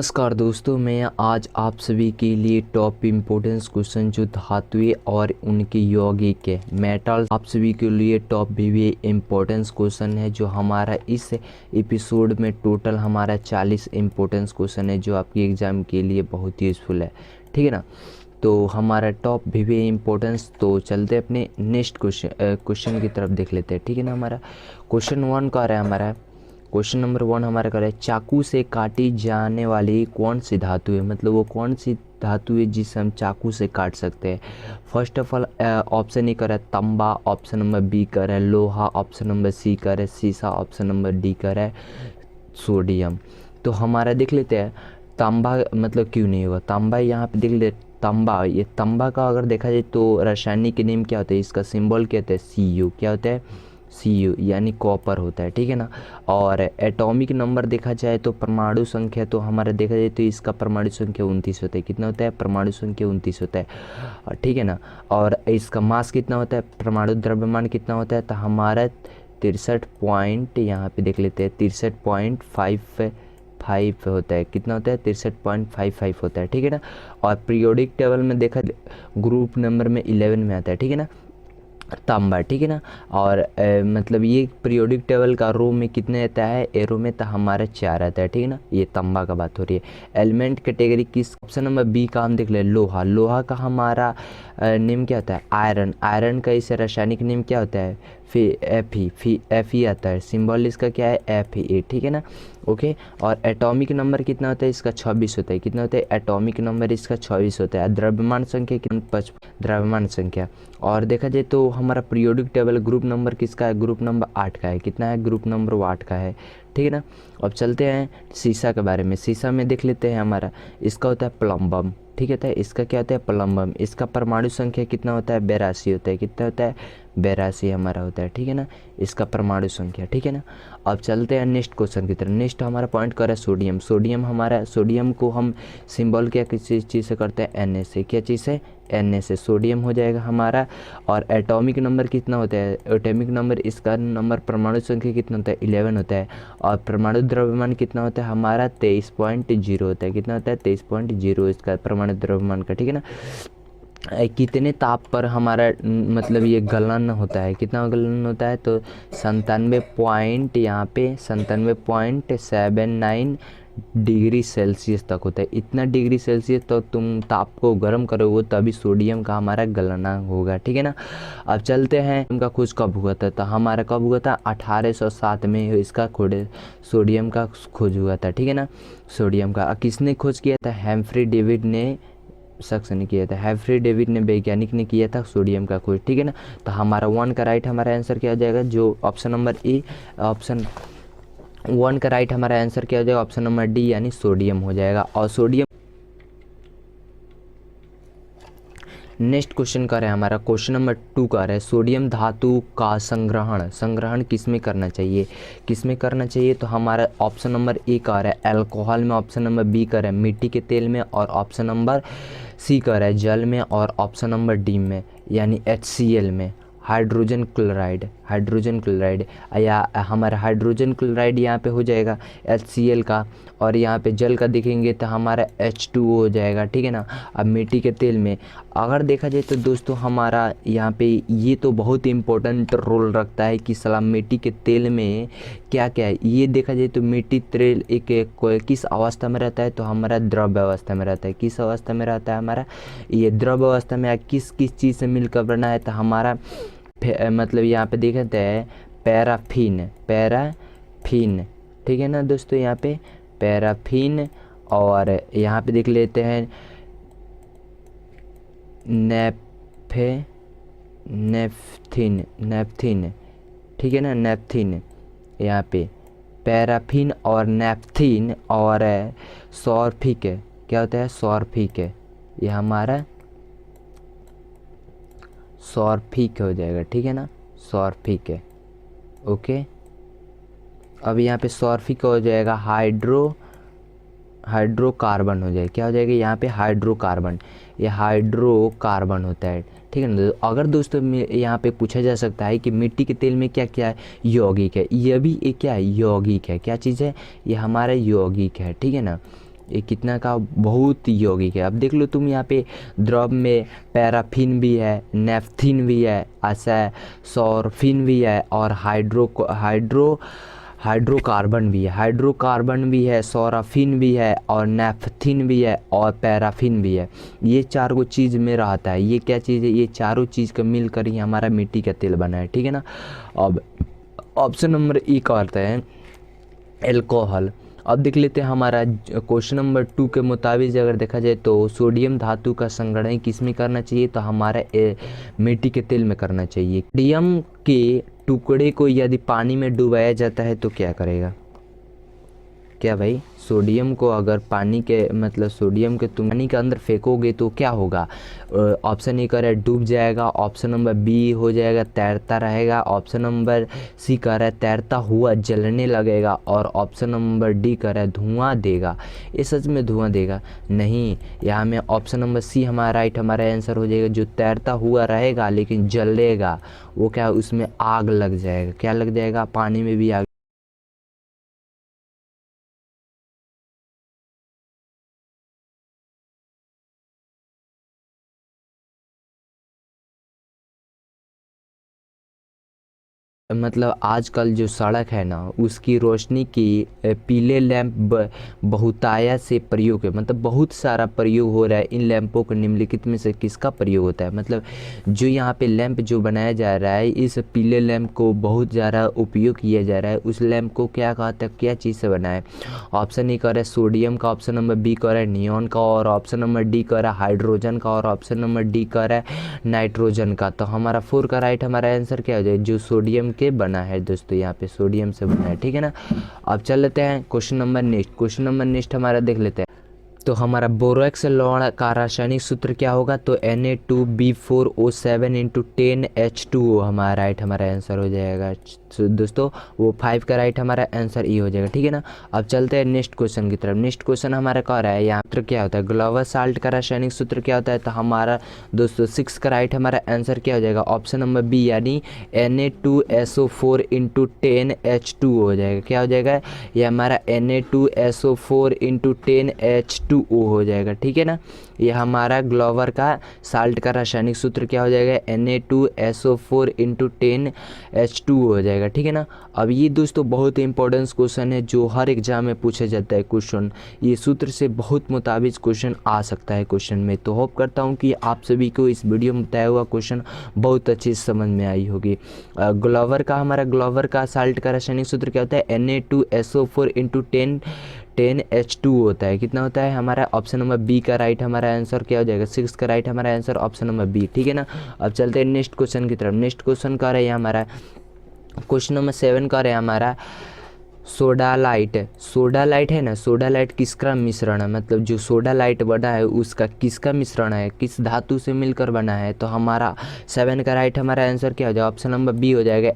नमस्कार दोस्तों, मैं आज आप सभी के लिए टॉप इम्पोर्टेंस क्वेश्चन जो धातुएं और उनके यौगिक है मेटल्स, आप सभी के लिए टॉप भी इम्पोर्टेंस क्वेश्चन है जो हमारा इस एपिसोड में टोटल हमारा 40 इम्पोर्टेंस क्वेश्चन है जो आपकी एग्ज़ाम के लिए बहुत यूज़फुल है। ठीक है ना। तो हमारा टॉप भी इम्पोर्टेंस, तो चलते अपने नेक्स्ट क्वेश्चन की तरफ देख लेते हैं। ठीक है ना। हमारा क्वेश्चन 1 का रहा है हमारा क्वेश्चन नंबर 1 हमारा कर है चाकू से काटी जाने वाली कौन सी धातु है, मतलब वो कौन सी धातु है जिसे हम चाकू से काट सकते हैं। First of all option A कर है तांबा, ऑप्शन नंबर बी कर है लोहा, ऑप्शन नंबर सी कर है सीसा, ऑप्शन नंबर डी कर है सोडियम। तो हमारा देख लेते हैं तांबा मतलब क्यों नहीं होगा। तांबा यहाँ पे देख ले, तांबा, ये तांबा का अगर देखा जाए तो रासायनिक नेम क्या होता है, इसका सिंबल क्या होता है Cu, क्या होता है Cu यानी कॉपर होता है। ठीक है ना। और एटॉमिक नंबर देखा जाए तो परमाणु संख्या, तो हमारा देखा जाए तो इसका परमाणु संख्या 29 होता है। कितना होता है, परमाणु संख्या 29 होता है। ठीक है ना। और इसका मास कितना होता है, परमाणु द्रव्यमान कितना होता है, तो हमारा 63 पॉइंट, यहाँ पे देख लेते हैं 63.55 होता है। कितना होता है, 63.55 होता है। ठीक है ना। और पीरियोडिक टेबल में देखा ग्रुप नंबर में 11 में आता है। ठीक है ना, तांबा। ठीक है ना। और मतलब ये पीरियोडिक टेबल का रो में कितने आता है, एरो में तो हमारा 4 आता है। ठीक है ना। ये तांबा का बात हो रही है। एलिमेंट कैटेगरी किस, ऑप्शन नंबर बी का हम देख ले लोहा। लोहा का हमारा नेम क्या होता है, आयरन। आयरन का इसे रासायनिक नेम क्या होता है, Fe आता है। सिंबल इसका क्या है, Fe। ठीक है ना। ओके। और एटॉमिक नंबर कितना होता है इसका 26 होता है। कितना होता है, एटॉमिक नंबर इसका 26 होता है। द्रव्यमान संख्या कितना, 55 द्रव्यमान संख्या। और देखा जाए तो हमारा पीरियोडिक टेबल ग्रुप नंबर किसका है, ग्रुप नंबर 8 का है। कितना है, ग्रुप नंबर 8 का है। ठीक है ना। अब चलते हैं सीसा के बारे में। सीसा में देख लेते हैं हमारा इसका होता है प्लम्बम। ठीक है। तो इसका क्या होता है, प्लम्बम। इसका परमाणु संख्या कितना होता है, 82 होता है। कितना होता है, 82 हमारा होता है। ठीक है ना, इसका परमाणु संख्या। ठीक है ना। अब चलते हैं नेक्स्ट क्वेश्चन की तरफ। नेक्स्ट हमारा पॉइंट कर है सोडियम। सोडियम हमारा, सोडियम को हम सिंबल क्या किसी चीज़ से करते हैं, Na से। क्या चीज़ से, Na से। सोडियम हो जाएगा हमारा। और एटॉमिक नंबर कितना होता है, एटॉमिक नंबर इसका नंबर परमाणु संख्या कितना होता है, 11 होता है। और परमाणु द्रव्यमान कितना होता है हमारा, 23.0 होता है। कितना होता है, 23.0 इसका परमाणु द्रव्यमान का। ठीक है ना। कितने ताप पर हमारा मतलब ये गलन होता है, कितना गलन होता है, तो 97 पॉइंट, यहाँ पे 97.79 डिग्री सेल्सियस तक होता है। इतना डिग्री सेल्सियस तो तुम ताप को गर्म करोगे तभी सोडियम का हमारा गलना होगा। ठीक है ना। अब चलते हैं इनका खोज कब हुआ था, तो हमारा कब हुआ था, 1807 में इसका खोज, सोडियम का खोज हुआ था। ठीक है ना। सोडियम का किसने खोज किया था, हेम्फ्री डेविड ने शख्स ने किया था। हेम्फ्री डेविड ने, वैज्ञानिक ने किया था सोडियम का खोज। ठीक है ना। तो हमारा 1 का राइट हमारा आंसर क्या हो जाएगा, जो ऑप्शन नंबर ए, ऑप्शन 1 का राइट हमारा आंसर क्या हो जाएगा, ऑप्शन नंबर डी यानी सोडियम हो जाएगा। और सोडियम नेक्स्ट क्वेश्चन का है हमारा क्वेश्चन नंबर 2 का है सोडियम धातु का संग्रहण किस में करना चाहिए, किस में करना चाहिए, तो हमारा ऑप्शन नंबर ए का है अल्कोहल में, ऑप्शन नंबर बी का है मिट्टी के तेल में, और ऑप्शन नंबर सी का है जल में, और ऑप्शन नंबर डी में यानी HCl में, हाइड्रोजन क्लोराइड। हाइड्रोजन क्लोराइड या हमारा हाइड्रोजन क्लोराइड यहाँ पे हो जाएगा HCl का, और यहाँ पे जल का देखेंगे तो हमारा H2O हो जाएगा। ठीक है ना। अब मिट्टी के तेल में अगर देखा जाए तो दोस्तों हमारा यहाँ पे ये तो बहुत इम्पोर्टेंट रोल रखता है कि सलाम मिट्टी के तेल में क्या क्या है। ये देखा जाए तो मिट्टी तेल एक किस अवस्था में रहता है, तो हमारा द्रव्य अवस्था में रहता है। किस अवस्था में रहता है हमारा, ये द्रव्य अवस्था में। किस किस चीज़ से मिलकर बना है, तो हमारा मतलब यहाँ पे देखते हैं पैराफिन। ठीक है ना दोस्तों, यहाँ पे पैराफिन, और यहाँ पे देख लेते हैं नेफ्थिन। ठीक है ना, नेफ्थिन। यहाँ पे पैराफिन और नेफ्थिन और सॉर्फिक, क्या होता है, सॉर्फिक। ये हमारा सॉर्फिक हो जाएगा। ठीक है ना, सॉर्फिक है। ओके। अब यहाँ पे सॉर्फिक हो जाएगा हाइड्रोकार्बन हो जाएगा। क्या हो जाएगा, यहाँ पे हाइड्रोकार्बन, ये हाइड्रोकार्बन होता है। ठीक है ना। अगर दोस्तों यहाँ पे पूछा जा सकता है कि मिट्टी के तेल में क्या क्या है, यौगिक है। ये भी एक क्या है, यौगिक है। क्या चीज़ है, ये हमारा यौगिक है। ठीक है ना। ये कितना का बहुत यौगिक है। अब देख लो तुम यहाँ पे द्रव में पैराफिन भी है, नेफ्थिन भी है, ऐसा सॉर्फिन भी है और हाइड्रोकार्बन भी है, सॉराफिन भी है और नेफ्थिन भी है और पैराफिन भी है। ये चार को चीज़ में रहता है। ये क्या चीज़ है? ये चारों चीज़ का मिलकर ही हमारा मिट्टी का तेल बना है, ठीक है ना। अब ऑप्शन नंबर ई का अर्थ है एल्कोहल। अब देख लेते हैं हमारा क्वेश्चन नंबर 2 के मुताबिक अगर देखा जाए तो सोडियम धातु का संग्रहण किस में करना चाहिए, तो हमारा मिट्टी के तेल में करना चाहिए। सोडियम के टुकड़े को यदि पानी में डुबाया जाता है तो क्या करेगा? क्या भाई, सोडियम को अगर पानी के मतलब सोडियम के तुम पानी के अंदर फेंकोगे तो क्या होगा? ऑप्शन ए कह रहा है डूब जाएगा, ऑप्शन नंबर बी हो जाएगा तैरता रहेगा, ऑप्शन नंबर सी कह रहा है तैरता हुआ जलने लगेगा और ऑप्शन नंबर डी कह रहा है धुआं देगा। ये सच में धुआं देगा? नहीं, यहाँ में ऑप्शन नंबर सी हमारा राइट हमारा आंसर हो जाएगा। जो तैरता हुआ रहेगा लेकिन जलेगा, वो क्या उसमें आग लग जाएगा। क्या लग जाएगा? पानी में भी आग। मतलब आजकल जो सड़क है ना उसकी रोशनी की पीले लैंप बहुतायत से प्रयोग है, मतलब बहुत सारा प्रयोग हो रहा है। इन लैंपों को निम्नलिखित में से किसका प्रयोग होता है? मतलब जो यहाँ पे लैंप जो बनाया जा रहा है, इस पीले लैंप को बहुत ज़्यादा उपयोग किया जा रहा है। उस लैंप को क्या कहता है, क्या चीज़ से बना है? ऑप्शन ए कर रहा है सोडियम का, ऑप्शन नंबर बी कर रहा है नियॉन का और ऑप्शन नंबर डी कर रहा है हाइड्रोजन का और ऑप्शन नंबर डी कर रहा है नाइट्रोजन का। तो हमारा 4 का राइट हमारा आंसर क्या हो जाए? जो सोडियम के बना है दोस्तों, यहाँ पे सोडियम से बना है, ठीक है ना। अब चल लेते हैं क्वेश्चन नंबर नेक्स्ट हमारा देख लेते हैं। तो हमारा बोरोक्स लौड़ का रासायनिक सूत्र क्या होगा? तो Na2B4O7 × 10H2O हमारा राइट हमारा आंसर हो जाएगा। दोस्तों वो 5 का राइट हमारा आंसर ई हो जाएगा, ठीक है ना। अब चलते हैं नेक्स्ट क्वेश्चन की तरफ। नेक्स्ट क्वेश्चन हमारा कह रहा है यहाँ सूत्र क्या होता है? ग्लोबल साल्ट का रासायनिक सूत्र क्या होता है? तो हमारा दोस्तों 6 का राइट हमारा आंसर क्या हो जाएगा? ऑप्शन नंबर बी यानी Na2SO4 × 10H2O हो जाएगा। क्या हो जाएगा? ये हमारा Na2SO4 × 10H2O हो जाएगा, ठीक है ना। ये हमारा ग्लोबल का साल्ट का रासायनिक सूत्र क्या हो जाएगा? Na2SO4 × 10H2O हो जाएगा, ठीक है ना। अब ये दोस्तों बहुत इंपॉर्टेंट क्वेश्चन है जो हर एग्जाम में पूछा जाता है क्वेश्चन। ये सूत्र से बहुत मुताबिक क्वेश्चन आ सकता है क्वेश्चन में। तो होप करता हूँ कि आप सभी को इस वीडियो में बताया हुआ क्वेश्चन बहुत अच्छी समझ में आई होगी। ग्लोबल का साल्ट का रासायनिक सूत्र क्या होता है? Na2SO4 × 10H2 होता है। कितना होता है हमारा? ऑप्शन नंबर बी का राइट हमारा आंसर क्या हो जाएगा? 6 का राइट हमारा आंसर ऑप्शन नंबर बी, ठीक है ना। अब चलते हैं नेक्स्ट क्वेश्चन की तरफ। नेक्स्ट क्वेश्चन का रहा है हमारा क्वेश्चन नंबर 7 का रहा है हमारा सोडा लाइट है ना, सोडा लाइट किसका मिश्रण है? मतलब जो सोडा लाइट बना है उसका किसका मिश्रण है, किस धातु से मिलकर बना है? तो हमारा 7 का राइट हमारा आंसर क्या हो जाएगा? ऑप्शन नंबर बी हो जाएगा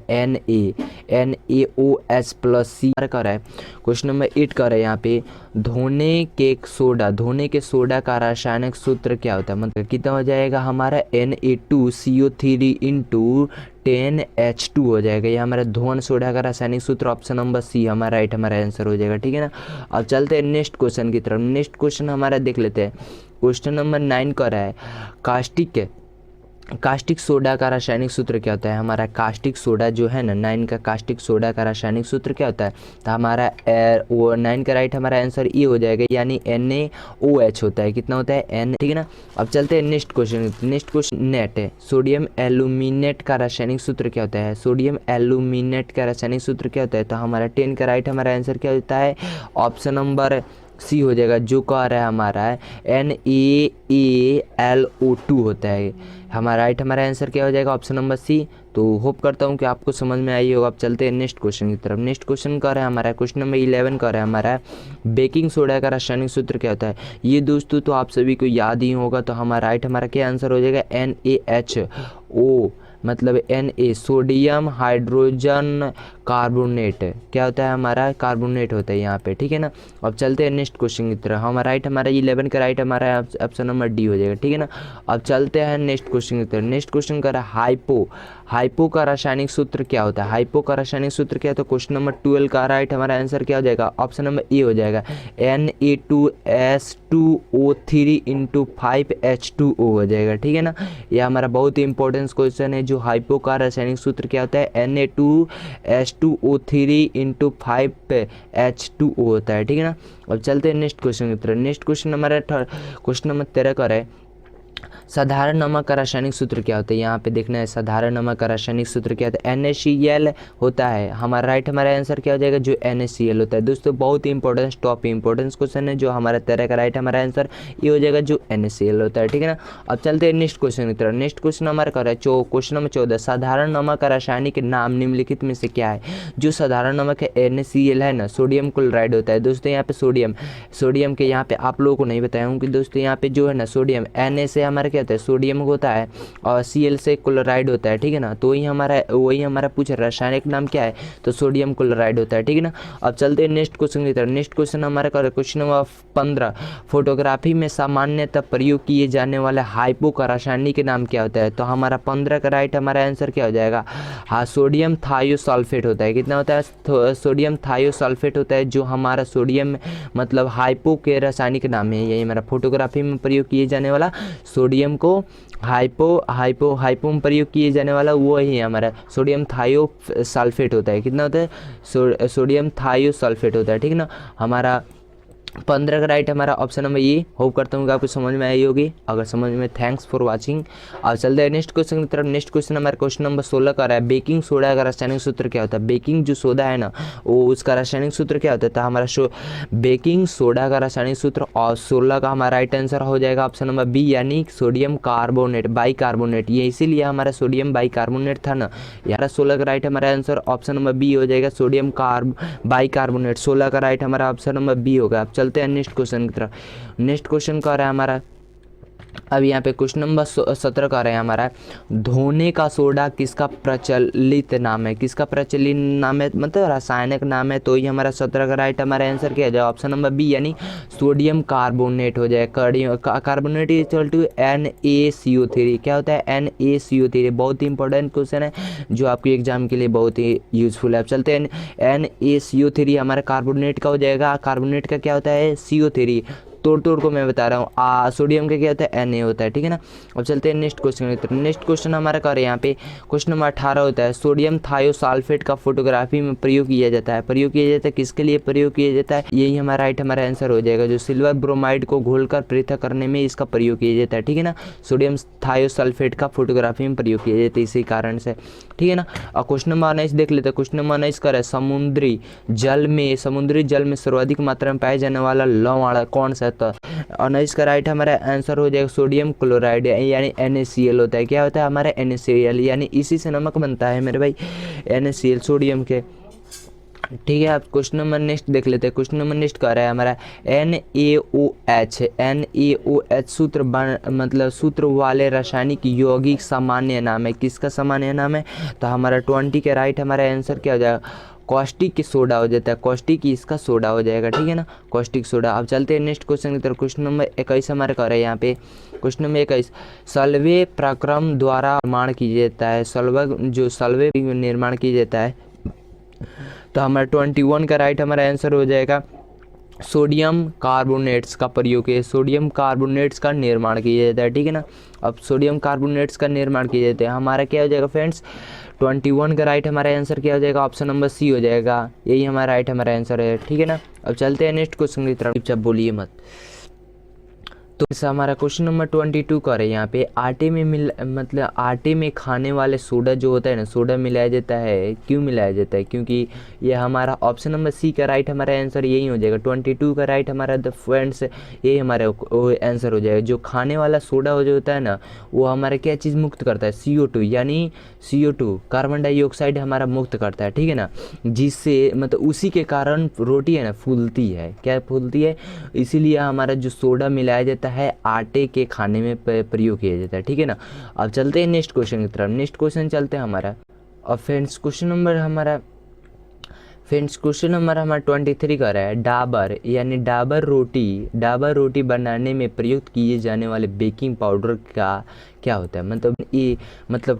NaOH+C का है। क्वेश्चन नंबर 8 का है यहाँ पे धोने के सोडा का रासायनिक सूत्र क्या होता है? मतलब कितना हो जाएगा हमारा? Na2CO3 × 10H2 हो जाएगा। ये हमारा धोन सोडा का रासायनिक सूत्र ऑप्शन नंबर सी हमारा राइट हमारा आंसर हो जाएगा, ठीक है ना। अब चलते हैं नेक्स्ट क्वेश्चन की तरफ। नेक्स्ट क्वेश्चन हमारा देख लेते हैं। क्वेश्चन नंबर 9 का है कास्टिक सोडा का रासायनिक सूत्र क्या होता है? हमारा कास्टिक सोडा जो है ना 9 का कास्टिक सोडा का रासायनिक सूत्र क्या होता है? तो हमारा वो 9 का राइट हमारा आंसर ये हो जाएगा यानी NaOH होता है। कितना होता है? N, ठीक है ना। अब चलते हैं नेक्स्ट क्वेश्चन नेट है। सोडियम एल्यूमिनेट का रासायनिक सूत्र क्या होता है? सोडियम एल्यूमिनेट का रासायनिक सूत्र क्या होता है? तो हमारा 10 का राइट हमारा आंसर क्या होता है? ऑप्शन नंबर सी हो जाएगा जो कह रहा है हमारा NaAlO2 होता है। हमारा राइट हमारा आंसर क्या हो जाएगा? Option number C. तो होप करता हूँ कि आपको समझ में आई होगा। अब चलते हैं नेक्स्ट क्वेश्चन की तरफ। नेक्स्ट क्वेश्चन का है हमारा क्वेश्चन नंबर 11 का है हमारा बेकिंग सोडा का रासायनिक सूत्र क्या होता है? ये दोस्तों तो आप सभी को याद ही होगा। तो हमारा राइट हमारा क्या आंसर हो जाएगा? NaHO मतलब Na सोडियम हाइड्रोजन कार्बोनेट, क्या होता है हमारा कार्बोनेट होता है यहाँ पे, ठीक है ना। अब चलते हैं नेक्स्ट क्वेश्चन की तरफ। हमारा राइट, हमारा 11 का राइट हमारा ऑप्शन नंबर डी हो जाएगा, ठीक है ना। अब चलते हैं नेक्स्ट क्वेश्चन की तरफ। नेक्स्ट क्वेश्चन कर रहा है हाइपो, हाइपो का रासायनिक सूत्र क्या होता है, हाइपो का रासायनिक सूत्र क्या है, तो क्वेश्चन नंबर 12 का राइट हमारा आंसर क्या हो जाएगा, ऑप्शन नंबर ए हो जाएगा, Na2S2O3 इंटू 5H2O हो जाएगा, ठीक है ना। ये हमारा बहुत ही इंपॉर्टेंट क्वेश्चन है, जो हाइपो का रासायनिक सूत्र क्या होता है, Na2S2O3 इंटू 5H2O होता है, ठीक है ना। अब चलते हैं नेक्स्ट क्वेश्चन की तरफ। नेक्स्ट क्वेश्चन हमारा क्वेश्चन नंबर 13 का है, साधारण नमक का रासायनिक सूत्र क्या होता है, यहाँ पे देखना है साधारण नमक का रासायनिक सूत्र क्या होता है, NaCl होता है। हमारा राइट हमारा आंसर क्या हो जाएगा, जो NaCl होता है। दोस्तों बहुत ही इंपॉर्टेंट टॉप इंपॉर्टेंस क्वेश्चन है, जो हमारा 13 का राइट हमारा आंसर ये हो जाएगा, जो NaCl होता है, ठीक है ना। अब चलते हैं नेक्स्ट क्वेश्चन की तरफ। नेक्स्ट क्वेश्चन हमारा कर रहा है क्वेश्चन नंबर 14, साधारण नमक का रासायनिक नाम निम्नलिखित में से क्या है। जो साधारण नमक है NaCl है ना, सोडियम क्लोराइड होता है। दोस्तों यहाँ पे सोडियम के यहाँ पे आप लोगों को नहीं बताया हूँ कि दोस्तों यहाँ पे जो है ना सोडियम Na से हमारा क्या होता है, सोडियम होता है, और Cl से क्लोराइड होता है, ठीक है ना। तो वही हमारा पूछ रासायनिक नाम क्या है, तो सोडियम क्लोराइड होता है, ठीक है ना। अब चलते हैं नेक्स्ट क्वेश्चन की तरफ। नेक्स्ट क्वेश्चन हमारा क्वेश्चन नंबर 15, फोटोग्राफी में सामान्यतः प्रयोग किए जाने वाले हाइपो का रासायनिक नाम क्या होता है, तो हमारा 15 का राइट हमारा आंसर क्या हो जाएगा, हाँ सोडियम थायोसल्फेट होता है। कितना होता है, सोडियम थायोसल्फेट होता है, जो हमारा सोडियम मतलब हाइपो के रासायनिक नाम है। यही हमारा फोटोग्राफी में प्रयोग किए जाने वाला सोडियम को हाइपो में प्रयोग किए जाने वाला वो ही हमारा सोडियम थायोसल्फेट होता है। कितना होता है, सोडियम थायोसल्फेट होता है, ठीक है ना। हमारा 15 का राइट हमारा ऑप्शन नंबर ये। होप करता हूँ कि आपको समझ में आई होगी, अगर समझ में थैंक्स फॉर वाचिंग। अब चलते हैं नेक्स्ट क्वेश्चन की तरफ। नेक्स्ट क्वेश्चन हमारा क्वेश्चन नंबर 16 का रहा है, बेकिंग सोडा का रासायनिक सूत्र क्या होता है। बेकिंग जो सोडा है ना, वो उसका रासायनिक सूत्र क्या होता है, तो हमारा बेकिंग सोडा का रासायनिक सूत्र, और 16 का हमारा राइट आंसर हो जाएगा ऑप्शन नंबर बी, यानी सोडियम कार्बोनेट बाइकार्बोनेट। ये इसीलिए हमारा सोडियम बाइकार्बोनेट था ना, यार 16 का राइट हमारा आंसर ऑप्शन नंबर बी हो जाएगा, सोडियम बाइकार्बोनेट। 16 का राइट हमारा ऑप्शन नंबर बी होगा। चलते हैं नेक्स्ट क्वेश्चन की तरफ। नेक्स्ट क्वेश्चन का रहा है हमारा, अब यहाँ पे क्वेश्चन नंबर 17 का रहा है हमारा, धोने का सोडा किसका प्रचलित नाम है, किसका प्रचलित नाम है मतलब रासायनिक नाम है, तो ये हमारा 17 का राइट हमारा आंसर क्या जाए, ऑप्शन नंबर बी, यानी सोडियम कार्बोनेट हो जाए। Carbonate equal to NaCO3। क्या होता है, NaCO3। बहुत ही इंपॉर्टेंट क्वेश्चन है, जो आपके एग्जाम के लिए बहुत ही यूजफुल है। अब चलते हैं, NaCO3 हमारा कार्बोनेट का हो जाएगा। कार्बोनेट का क्या होता है, CO3। तोड़ को मैं बता रहा हूँ। सोडियम का क्या होता है, Na होता है, ठीक है ना। अब चलते हैं नेक्स्ट क्वेश्चन की तरफ। नेक्स्ट क्वेश्चन हमारा कर यहाँ पे क्वेश्चन नंबर 18 होता है, सोडियम थायोसल्फेट का फोटोग्राफी में प्रयोग किया जाता है। प्रयोग किया जाता है किसके लिए प्रयोग किया जाता है, यही हमारा राइट हमारा आंसर हो जाएगा, जो सिल्वर ब्रोमाइड को घोलकर पृथक करने में इसका प्रयोग किया जाता है, ठीक है ना। सोडियम थायोसल्फेट का फोटोग्राफी में प्रयोग किया जाता है इसी कारण से, ठीक है ना। और क्वेश्चन नंबर 19 देख लेते हैं। क्वेश्चन नंबर 19 कर समुद्री जल में सर्वाधिक मात्रा में पाया जाने वाला लवण कौन सा, तो 19 का राइट हमारा आंसर हो जाएगा सोडियम क्लोराइड, यानी NaCl होता है। क्या होता है हमारा NaCl, यानी इसी से नमक बनता है मेरे भाई, NaCl सोडियम के, ठीक है। आप क्वेश्चन नंबर नेक्स्ट देख लेते हैं। क्वेश्चन नंबर नेक्स्ट कह रहा है हमारा NaOH सूत्र मतलब सूत्र वाले रासायनिक यौगिक सामान्य नाम है। किसका सामान्य नाम है, तो हमारा 20 के राइट हमारा आंसर क्या हो जाएगा, कॉस्टिक सोडा हो जाता है। कॉस्टिक इसका सोडा हो जाएगा, ठीक है ना, कॉस्टिक सोडा। अब चलते हैं नेक्स्ट क्वेश्चन की तरफ। क्वेश्चन नंबर 21 हमारे कर रहे हैं यहाँ पे। क्वेश्चन नंबर 21, सल्वे प्रक्रम द्वारा निर्माण किया जाता है। सल्वे निर्माण किया जाता है, तो हमारा 21 का राइट हमारा आंसर हो जाएगा, सोडियम कार्बोनेट्स का प्रयोग है। सोडियम कार्बोनेट्स का निर्माण किया जाता है, ठीक है ना। अब सोडियम कार्बोनेट्स का निर्माण किया जाता है, हमारा क्या हो जाएगा फ्रेंड्स, 21 का राइट हमारा आंसर क्या हो जाएगा, ऑप्शन नंबर सी हो जाएगा। यही हमारा राइट हमारा आंसर है, ठीक है ना। अब चलते हैं नेक्स्ट क्वेश्चन की तरफ, जब बोलिए मत। तो ऐसा हमारा क्वेश्चन नंबर 22 का है यहाँ पे, आटे में खाने वाले सोडा जो होता है ना, सोडा मिलाया जाता है। क्यों मिलाया जाता है, क्योंकि ये हमारा ऑप्शन नंबर सी का राइट हमारा आंसर यही हो जाएगा। 22 का राइट हमारा द फ्रेंड्स यही हमारा आंसर हो जाएगा। जो खाने वाला सोडा जो होता है ना, वो हमारा क्या चीज़ मुक्त करता है, CO2, यानी CO2 कार्बन डाइऑक्साइड हमारा मुक्त करता है, ठीक है ना। जिससे मतलब उसी के कारण रोटी है ना फूलती है। क्या फूलती है, इसीलिए हमारा जो सोडा मिलाया जाता है आटे के खाने में प्रयोग किया जाता है, ठीक है ना। अब चलते हैं नेक्स्ट क्वेश्चन की तरफ। नेक्स्ट क्वेश्चन चलते हैं हमारा। अब फ्रेंड्स क्वेश्चन नंबर हमारा फ्रेंड्स क्वेश्चन नंबर हमारा 23 का रहा है, डाबर यानी डाबर रोटी बनाने में प्रयुक्त किए जाने वाले बेकिंग पाउडर का क्या होता है। मतलब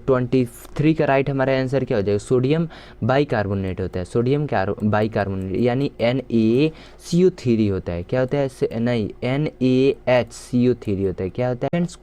23 का राइट हमारा आंसर क्या हो जाएगा, सोडियम बाइकार्बोनेट होता है। सोडियम बाइकार्बोनेट यानी NaCO3 होता है। क्या होता है, नहीं NaHCO3 होता है। क्या होता है फ्रेंड्स,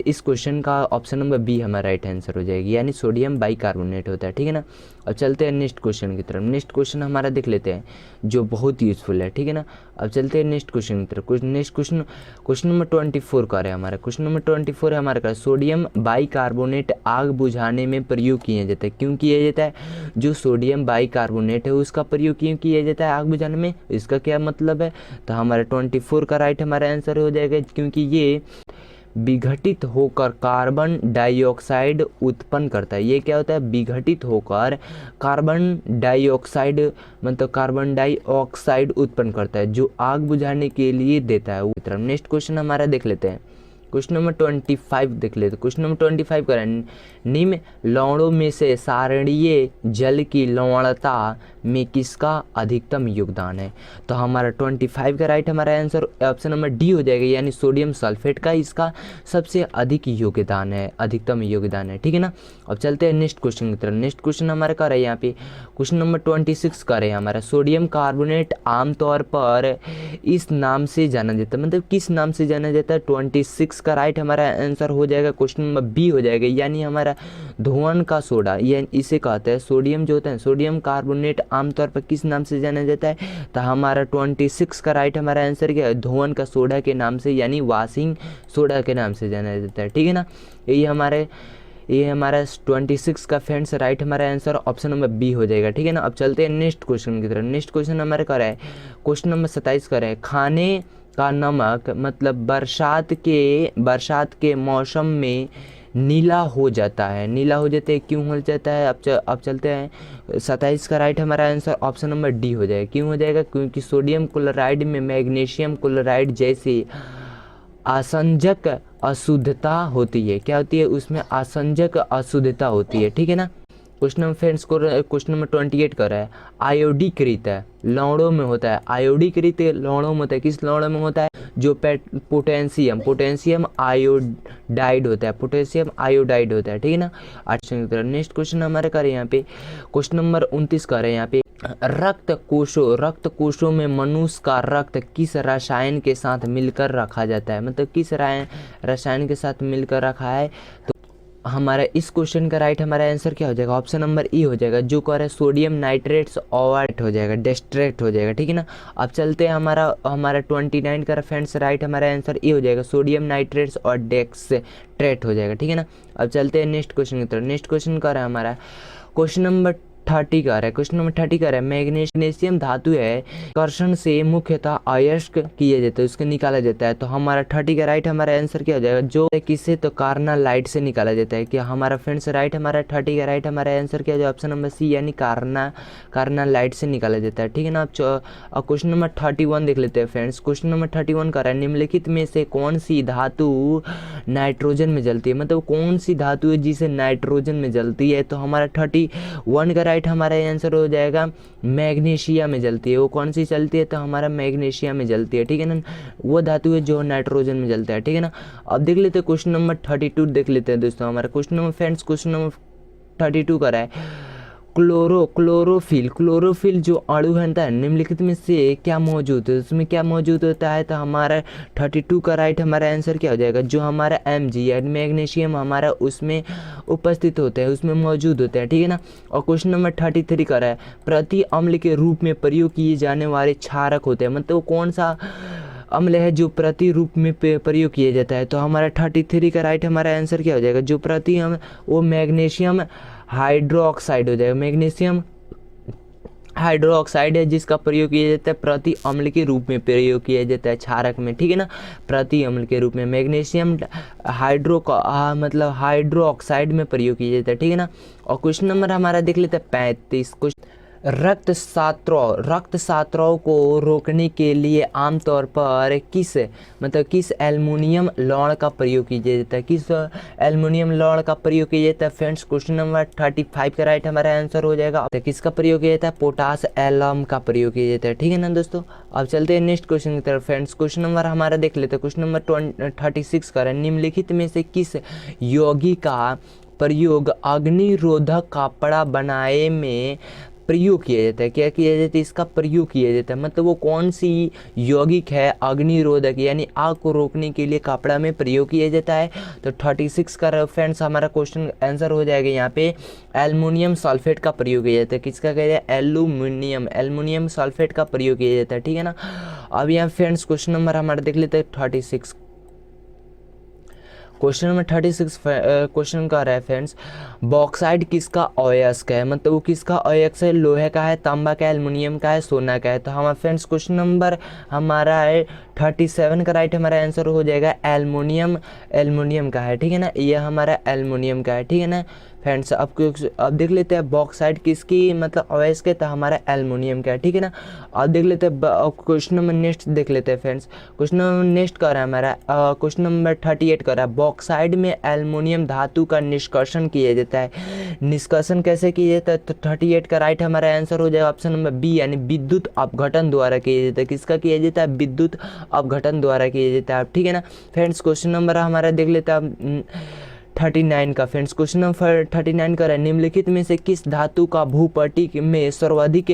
इस क्वेश्चन का ऑप्शन नंबर बी हमारा राइट आंसर हो जाएगी, यानी सोडियम बाइकार्बोनेट होता है। ठीक है ना। अब चलते हैं नेक्स्ट क्वेश्चन की तरफ। नेक्स्ट क्वेश्चन हमारा देख लेते हैं जो बहुत यूजफुल है। ठीक है ना। अब चलते हैं नेक्स्ट क्वेश्चन की तरफ। नेक्स्ट क्वेश्चन नंबर 24 का है हमारा। क्वेश्चन नंबर 24 है हमारा का, सोडियम बाइकार्बोनेट आग बुझाने में प्रयोग किया जाता है। क्यों किया जाता है, जो सोडियम बाइकार्बोनेट है उसका प्रयोग क्यों किया जाता है आग बुझाने में, इसका क्या मतलब है। तो हमारा 24 का राइट हमारा आंसर हो जाएगा, क्योंकि ये विघटित होकर कार्बन डाइऑक्साइड उत्पन्न करता है। ये क्या होता है, विघटित होकर कार्बन डाइऑक्साइड मतलब कार्बन डाइऑक्साइड उत्पन्न करता है, जो आग बुझाने के लिए देता है। नेक्स्ट क्वेश्चन हमारा देख लेते हैं। क्वेश्चन नंबर 25 देख लेते हैं। क्वेश्चन नंबर 25 का निम्न लवणों में से सारणीय जल की लवणता में किसका अधिकतम योगदान है। तो हमारा 25 का राइट हमारा आंसर ऑप्शन नंबर डी हो जाएगा, यानी सोडियम सल्फेट का इसका सबसे अधिक योगदान है, अधिकतम योगदान है। ठीक है ना। अब चलते हैं नेक्स्ट क्वेश्चन की तरफ। नेक्स्ट क्वेश्चन हमारा का है यहाँ पे क्वेश्चन नंबर 26 का है हमारा, सोडियम कार्बोनेट आमतौर पर इस नाम से जाना जाता है। मतलब किस नाम से जाना जाता है, 26 का राइट हमारा आंसर हो जाएगा, क्वेश्चन नंबर बी हो जाएगा, यानी हमारा धुआं का सोडा। ये इसे कहते हैं सोडियम जो होता है, सोडियम कार्बोनेट आमतौर पर किस नाम से जाना जाता है। तो हमारा 26 का राइट हमारा आंसर क्या है, धुआं का सोडा के नाम से, यानी वाशिंग सोडा के नाम से जाना जाता है। ठीक है ना। ये हमारा 26 का फ्रेंड्स राइट हमारा आंसर ऑप्शन नंबर बी हो जाएगा। ठीक है ना। अब चलते हैं नेक्स्ट क्वेश्चन की तरफ। नेक्स्ट क्वेश्चन हमारा क्या है, क्वेश्चन नंबर 27 का है, खाने का नमक मतलब बरसात के मौसम में नीला हो जाता है। नीला हो जाता है, क्यों हो जाता है। अब चलते हैं 27 का राइट हमारा आंसर ऑप्शन नंबर डी हो जाएगा। क्यों हो जाएगा, क्योंकि सोडियम क्लोराइड में मैग्नीशियम क्लोराइड जैसी आसंजक अशुद्धता होती है। क्या होती है, उसमें आसंजक अशुद्धता होती है। ठीक है ना। क्वेश्चन नंबर फ्रेंड्स को क्वेश्चन नंबर 28 कर रहा है, आयोडीकृत लवणों में होता है। आयोडीकृत लवणों में होता है, किस लवणों में होता है, जो पोटेशियम आयोडाइड होता है, पोटेशियम आयोडाइड होता है। ठीक है ना। नेक्स्ट क्वेश्चन हमारे कर यहाँ पे क्वेश्चन नंबर 29 कर रहे हैं यहाँ पे, रक्त कोशों में मनुष्य का रक्त किस रसायन के साथ मिलकर रखा जाता है। मतलब किस रसायन के साथ मिलकर रखा है। तो हमारा इस क्वेश्चन का राइट हमारा आंसर क्या हो जाएगा, ऑप्शन नंबर ई हो जाएगा, जो कह रहा है सोडियम नाइट्रेट्स और हो जाएगा, डेस्ट्रेट हो जाएगा। ठीक है ना। अब चलते हैं हमारा 29 का फ्रेंड्स राइट हमारा आंसर ई हो जाएगा, सोडियम नाइट्रेट्स और डेक्सट्रेट हो जाएगा। ठीक है ना। अब चलते हैं नेक्स्ट क्वेश्चन की तरफ। नेक्स्ट क्वेश्चन का है हमारा क्वेश्चन नंबर 30 का है। क्वेश्चन नंबर 30 का है, मैग्नीशियम धातु है, कर्षण से मुख्यतः अयस्क किया जाता है, उसको निकाला जाता है। तो हमारा 30 का राइट हमारा आंसर क्या हो जाएगा, जो किससे, तो कार्नालाइट से निकाला जाता है। क्या हमारा फ्रेंड्स राइट हमारा 30 का राइट हमारा आंसर क्या हो जाएगा, ऑप्शन नंबर सी, यानी कार्नालाइट से निकाला जाता है। ठीक है ना। अब क्वेश्चन नंबर 31 देख लेते हैं फ्रेंड्स। क्वेश्चन नंबर 31 का है, निम्नलिखित में से कौन सी धातु नाइट्रोजन में जलती है। मतलब कौन सी धातु है जिसे नाइट्रोजन में जलती है। तो हमारा 31 का राइट हमारा आंसर हो जाएगा, मैग्नीशियम में जलती है। वो कौन सी जलती है, तो हमारा मैग्नीशियम में जलती है। ठीक है ना। वो धातु है जो नाइट्रोजन में जलता है। ठीक है ना। अब देख लेते हैं क्वेश्चन नंबर 32 देख लेते हैं दोस्तों। हमारा question number friends question number 32 का है, क्लोरोफिल जो अणु है निम्नलिखित में से क्या मौजूद है, उसमें क्या मौजूद होता है। तो हमारा 32 का राइट हमारा आंसर क्या हो जाएगा, जो हमारा Mg यानी मैग्नीशियम हमारा उसमें उपस्थित होता है, उसमें मौजूद होता है। ठीक है ना। और क्वेश्चन नंबर 33 का है, प्रति अम्ल के रूप में प्रयोग किए जाने वाले क्षारक होते हैं। मतलब कौन सा अम्ल है जो प्रति रूप में प्रयोग किया जाता है। तो हमारा 33 का राइट हमारा आंसर क्या हो जाएगा, जो प्रति अम्ल वो मैग्नीशियम हाइड्रोक्साइड हो जाएगा। मैग्नीशियम हाइड्रोक्साइड है जिसका प्रयोग किया जाता है, प्रति अम्ल के रूप में प्रयोग किया जाता है क्षारक में। ठीक है ना। प्रति अम्ल के रूप में मैग्नीशियम हाइड्रोक्साइड में प्रयोग किया जाता है। ठीक है ना। और क्वेश्चन नंबर हमारा देख लेते हैं 35। रक्त सात्रों को रोकने के लिए आमतौर पर किस एल्युमिनियम लौड़ का प्रयोग किया जाता है, किस एल्युमिनियम लौड़ का प्रयोग किया जाता है फ्रेंड्स। क्वेश्चन नंबर 35 का राइट हमारा आंसर हो जाएगा। तो किसका प्रयोग किया जाता है, पोटास एलम का प्रयोग किया जाता है, ठीक है ना दोस्तों। अब चलते हैं नेक्स्ट क्वेश्चन की तरफ फ्रेंड्स। क्वेश्चन नंबर हमारा देख लेते हैं। क्वेश्चन नंबर 36 का है, निम्नलिखित में से किस यौगिक का प्रयोग अग्निरोधक कपड़ा बनाए में प्रयोग किया जाता है, क्या किया जाता है, इसका प्रयोग किया जाता है, मतलब वो कौन सी यौगिक है अग्निरोधक यानी आग को रोकने के लिए कपड़ा में प्रयोग किया जाता है। तो 36 का फ्रेंड्स हमारा क्वेश्चन आंसर हो जाएगा यहाँ पे एल्युमिनियम सल्फेट का प्रयोग किया जाता है। किसका कह रहे हैं, एल्युमिनियम सल्फेट का प्रयोग किया जाता है, ठीक है ना। अब यहाँ फ्रेंड्स क्वेश्चन नंबर हमारा देख लेते हैं 36। क्वेश्चन नंबर 36 क्वेश्चन का रहा है फ्रेंड्स, बॉक्साइड किसका अयस्क है, मतलब वो किसका अयस्क है, लोहे का है, तांबा का है, एल्युमिनियम का है, सोना का है। तो हमारा फ्रेंड्स क्वेश्चन नंबर हमारा है 37 का राइट हमारा आंसर हो जाएगा एल्युमिनियम का है, ठीक है ना, ये हमारा एल्युमिनियम का है, ठीक है ना फ्रेंड्स। अब देख लेते हैं बॉक्साइड किसकी मतलब अयस्क है, तो हमारा एल्युमिनियम का है, ठीक है ना। अब देख लेते हैं क्वेश्चन नंबर नेक्स्ट देख लेते हैं फ्रेंड्स। क्वेश्चन नंबर नेक्स्ट कर रहा है हमारा क्वेश्चन नंबर 38 कर रहा है, बॉक्साइड में एल्युमिनियम धातु का निष्कर्षण किया जाता है, निष्कर्षण कैसे किया जाता है। तो 38 का राइट हमारा आंसर हो जाएगा ऑप्शन नंबर बी यानी विद्युत अपघटन द्वारा किया जाता है। किसका किया जाता है, विद्युत अपघटन द्वारा किया जाता है, ठीक है ना फ्रेंड्स। क्वेश्चन नंबर हमारा देख लेते हैं 39 का फ्रेंड्स। क्वेश्चन नंबर 39 का है, निम्नलिखित में से किस धातु का भूपट्टी में सर्वाधिक